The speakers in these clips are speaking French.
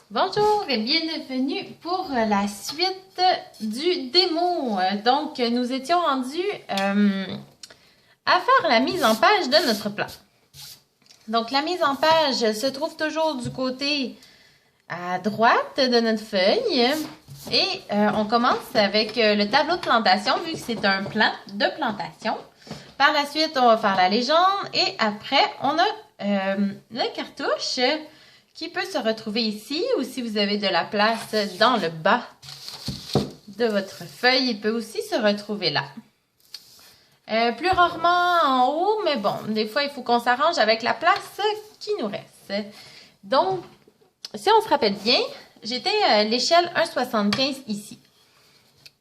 Bonjour et bienvenue pour la suite du démo. Donc, nous étions rendus à faire la mise en page de notre plan. Donc, la mise en page se trouve toujours du côté à droite de notre feuille. Et on commence avec le tableau de plantation, vu que c'est un plan de plantation. Par la suite, on va faire la légende et après, on a la cartouche qui peut se retrouver ici, ou si vous avez de la place dans le bas de votre feuille, il peut aussi se retrouver là. Plus rarement en haut, mais bon, des fois, il faut qu'on s'arrange avec la place qui nous reste. Donc, si on se rappelle bien, j'étais à l'échelle 1,75 ici.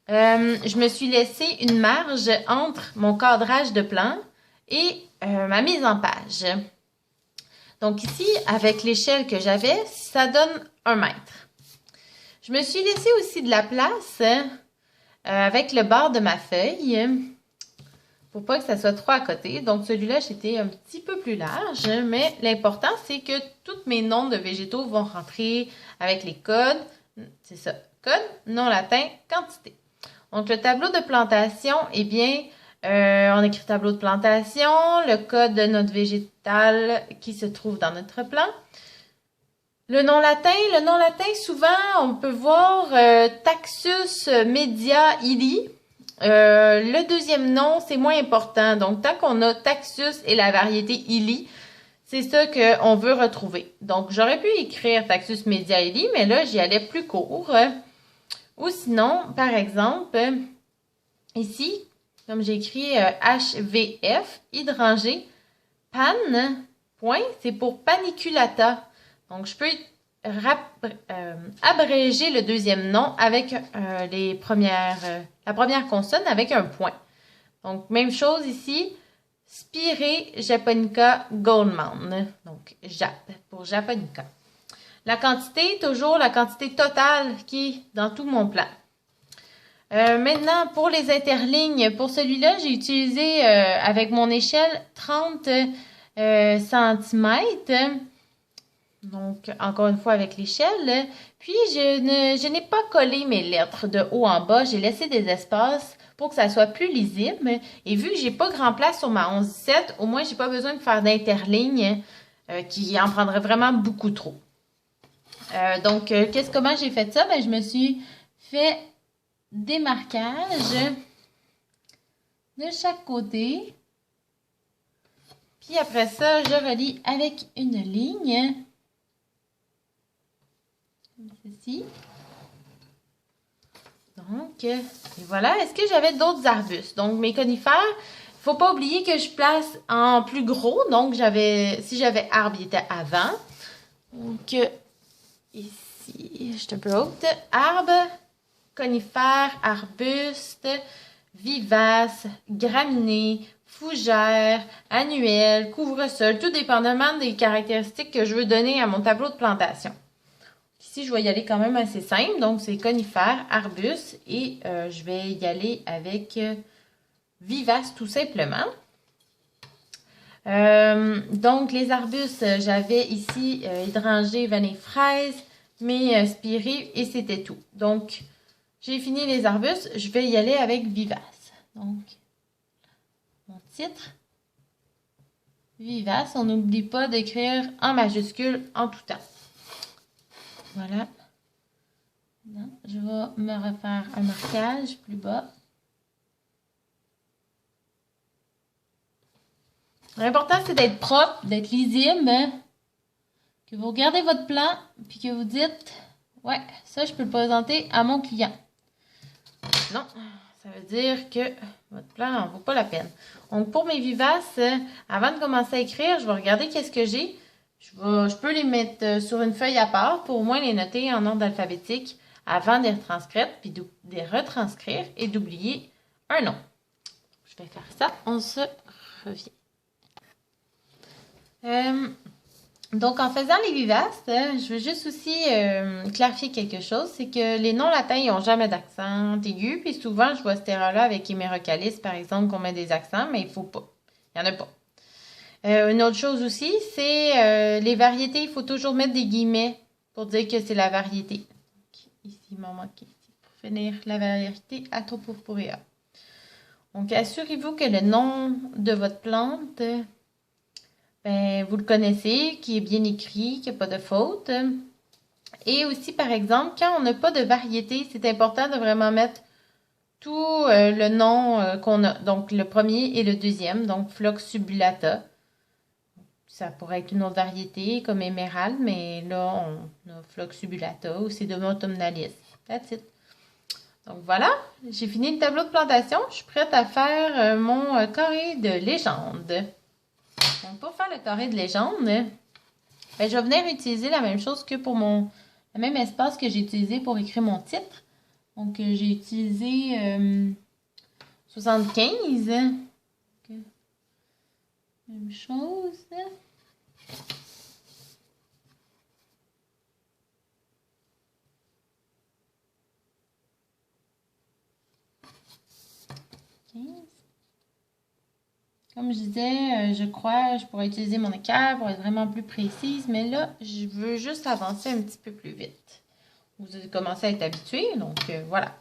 Je me suis laissé une marge entre mon cadrage de plan et ma mise en page. Donc ici, avec l'échelle que j'avais, ça donne 1 mètre. Je me suis laissé aussi de la place avec le bord de ma feuille pour pas que ça soit trop à côté. Donc celui-là, j'étais un petit peu plus large, mais l'important, c'est que tous mes noms de végétaux vont rentrer avec les codes. C'est ça, code, nom latin, quantité. Donc le tableau de plantation, eh bien, on écrit tableau de plantation, le code de notre végétal qui se trouve dans notre plan. Le nom latin, souvent, on peut voir Taxus media illi. Le deuxième nom, c'est moins important. Donc, tant qu'on a Taxus et la variété illi, c'est ça qu'on veut retrouver. Donc, j'aurais pu écrire Taxus media illi, mais là, j'y allais plus court. Ou sinon, par exemple, ici, comme j'ai écrit HVF, hydrangée, pan, point, c'est pour paniculata. Donc, je peux abréger le deuxième nom avec la première consonne avec un point. Donc, même chose ici, Spire japonica Goldman. Donc, Jap pour japonica. La quantité, toujours la quantité totale qui est dans tout mon plan. Maintenant, pour les interlignes, pour celui-là, j'ai utilisé avec mon échelle 30 cm. Donc, encore une fois avec l'échelle. Puis, je n'ai pas collé mes lettres de haut en bas. J'ai laissé des espaces pour que ça soit plus lisible. Et vu que j'ai pas grand place sur ma 11-17, au moins, j'ai pas besoin de faire d'interligne qui en prendrait vraiment beaucoup trop. Donc, comment j'ai fait ça? Ben, je me suis fait des marquages de chaque côté. Puis après ça, je relie avec une ligne. Comme ceci. Donc, et voilà. Est-ce que j'avais d'autres arbustes? Donc, mes conifères, il ne faut pas oublier que je place en plus gros. Donc, si j'avais arbre, il était avant. Donc, ici, je te bloque. Arbre, conifères, arbustes, vivaces, graminées, fougères, annuelles, couvre-sol, tout dépendamment des caractéristiques que je veux donner à mon tableau de plantation. Ici, je vais y aller quand même assez simple, donc c'est conifères, arbustes et je vais y aller avec vivaces tout simplement. Donc, les arbustes, j'avais ici hydrangée, vanille, fraise, mais spirée et c'était tout. Donc, j'ai fini les arbustes, je vais y aller avec vivace. Donc, mon titre, vivace, on n'oublie pas d'écrire en majuscule en tout temps. Voilà. Non, je vais me refaire un marquage plus bas. L'important, c'est d'être propre, d'être lisible, que vous regardez votre plan, puis que vous dites, ouais, ça, je peux le présenter à mon client. Non, ça veut dire que votre plan n'en vaut pas la peine. Donc, pour mes vivaces, avant de commencer à écrire, je vais regarder qu'est-ce que j'ai. Je peux les mettre sur une feuille à part pour au moins les noter en ordre alphabétique avant de les retranscrire, puis de les retranscrire et d'oublier un nom. Je vais faire ça, on se revient. Donc, en faisant les vivaces, je veux juste aussi clarifier quelque chose. C'est que les noms latins, ils n'ont jamais d'accent aigu. Puis souvent, je vois cette erreur-là avec Hémérocalis, par exemple, qu'on met des accents, mais il ne faut pas. Il n'y en a pas. Une autre chose aussi, c'est les variétés, il faut toujours mettre des guillemets pour dire que c'est la variété. Donc, ici, il m'en manque ici. Pour finir, la variété Atropurpurea. Donc, assurez-vous que le nom de votre plante, ben, vous le connaissez, qui est bien écrit, qu'il n'y a pas de faute. Et aussi, par exemple, quand on n'a pas de variété, c'est important de vraiment mettre tout le nom qu'on a. Donc, le premier et le deuxième, donc Phlox subulata. Ça pourrait être une autre variété comme émeraude, mais là, on a Phlox subulata ou Sedum autumnalis. That's it. Donc voilà, j'ai fini le tableau de plantation. Je suis prête à faire mon carré de légende. Donc pour faire le carré de légende, ben, je vais venir utiliser la même chose que pour le même espace que j'ai utilisé pour écrire mon titre. Donc j'ai utilisé 75. Donc, même chose. Comme je disais, je crois, je pourrais utiliser mon équerre pour être vraiment plus précise, mais là, je veux juste avancer un petit peu plus vite. Vous avez commencé à être habitué, donc voilà.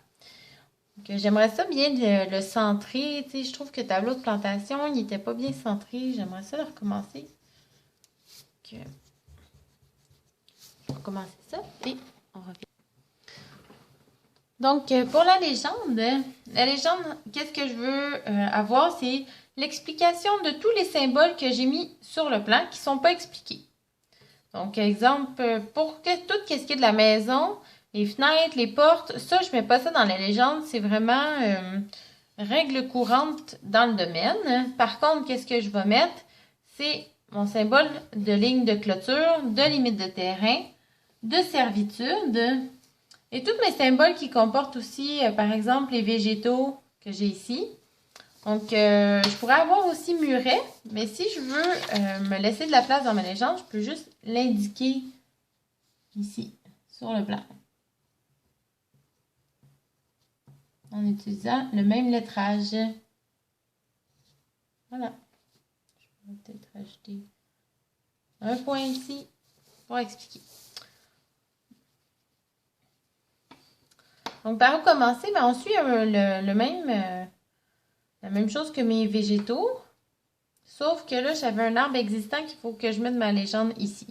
J'aimerais ça bien le centrer. Tu sais, je trouve que le tableau de plantation, il n'était pas bien centré. J'aimerais ça le recommencer. Donc, on va commencer ça et on revient. Donc, pour la légende, qu'est-ce que je veux avoir? C'est l'explication de tous les symboles que j'ai mis sur le plan qui ne sont pas expliqués. Donc, exemple, pour tout ce qui est de la maison, les fenêtres, les portes, ça, je ne mets pas ça dans la légende. C'est vraiment règle courante dans le domaine. Par contre, qu'est-ce que je vais mettre? C'est mon symbole de ligne de clôture, de limite de terrain, de servitude. Et tous mes symboles qui comportent aussi, par exemple, les végétaux que j'ai ici. Donc, je pourrais avoir aussi muret, mais si je veux me laisser de la place dans ma légende, je peux juste l'indiquer ici, sur le plan. En utilisant le même lettrage. Voilà. Je vais peut-être ajouter un point ici pour expliquer. Donc, par où commencer? Ben, on suit la même chose que mes végétaux. Sauf que là, j'avais un arbre existant qu'il faut que je mette ma légende ici.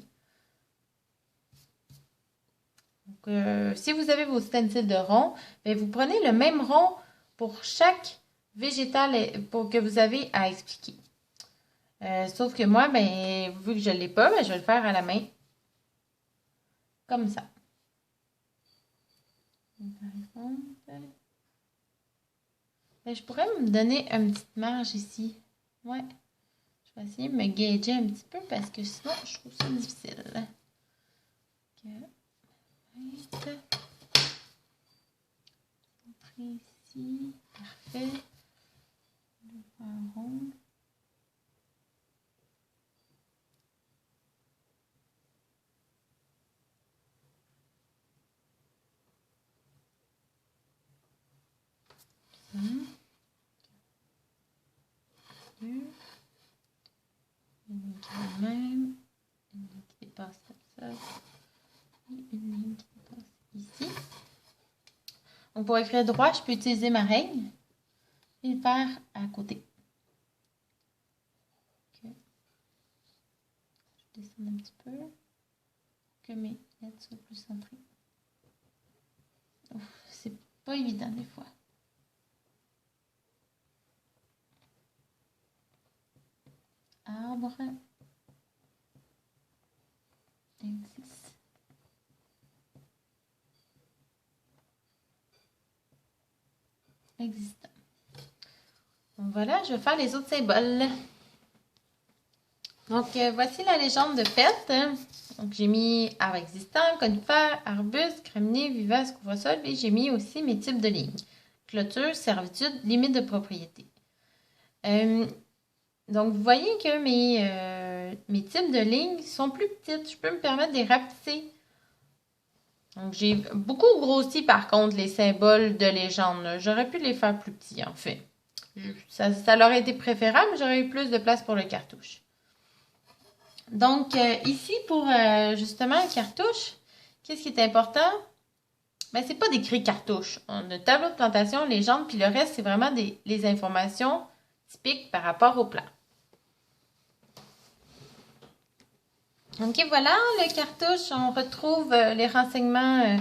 Donc, si vous avez vos stencils de rond, ben, vous prenez le même rond pour chaque végétal que vous avez à expliquer. Sauf que moi, ben, vu que je ne l'ai pas, ben, je vais le faire à la main. Comme ça. Par exemple, ben, je pourrais me donner une petite marge ici. Ouais. Je vais essayer de me gager un petit peu parce que sinon, je trouve ça difficile. Entrer ici. Parfait. Le faire rond. Une ligne qui est la même, une ligne qui dépasse comme ça, et une ligne qui dépasse ici. Donc pour écrire droit, je peux utiliser ma règle et le faire à côté. Okay. Je descends un petit peu pour que mes lettres soient plus centrées. C'est pas évident des fois. Arbre existe. Existant. Donc voilà, je vais faire les autres symboles. Donc voici la légende de fête. Donc j'ai mis arbre existant, conifère, arbuste, graminé, vivace, couvre-sol et j'ai mis aussi mes types de lignes. Clôture, servitude, limite de propriété. Donc, vous voyez que mes types de lignes sont plus petites. Je peux me permettre de les rapetisser. Donc, j'ai beaucoup grossi, par contre, les symboles de légende. J'aurais pu les faire plus petits, en fait. Ça leur aurait été préférable, mais j'aurais eu plus de place pour le cartouche. Donc, ici, pour justement le cartouche, qu'est-ce qui est important? Ben, c'est pas d'écrire cartouche. On a le tableau de plantation, légende, puis le reste, c'est vraiment les informations typiques par rapport au plan. Ok, voilà, le cartouche, on retrouve les renseignements,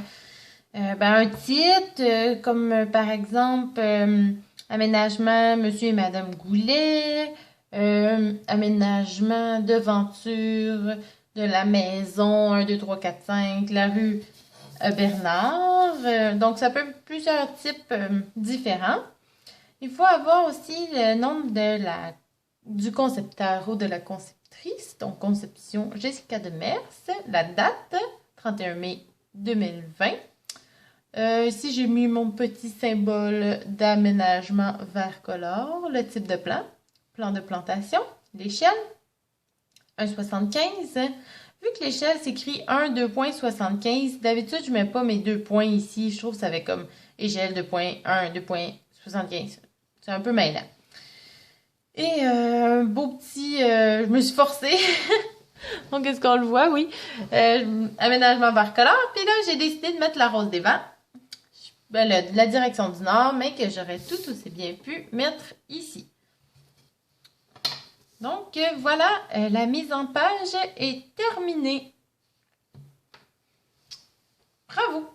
un titre, comme par exemple aménagement Monsieur et Madame Goulet, aménagement devanture de la maison 1, 2, 3, 4, 5, la rue Bernard. Donc, ça peut être plusieurs types différents. Il faut avoir aussi le nom du concepteur ou de la conceptrice, donc conception Jessica Demers, la date 31 mai 2020. Ici, j'ai mis mon petit symbole d'aménagement vert color, le type de plan de plantation, l'échelle, 1,75. Vu que l'échelle s'écrit 1, 2,75, d'habitude, je ne mets pas mes 2 points ici. Je trouve que ça fait comme échelle 2,1, 2,75. C'est un peu mêlant. Et un beau petit... je me suis forcée. Donc, est-ce qu'on le voit? Oui. Aménagement vert color. Puis là, j'ai décidé de mettre la rose des vents. La direction du nord, mais que j'aurais tout aussi bien pu mettre ici. Donc, voilà, la mise en page est terminée. Bravo!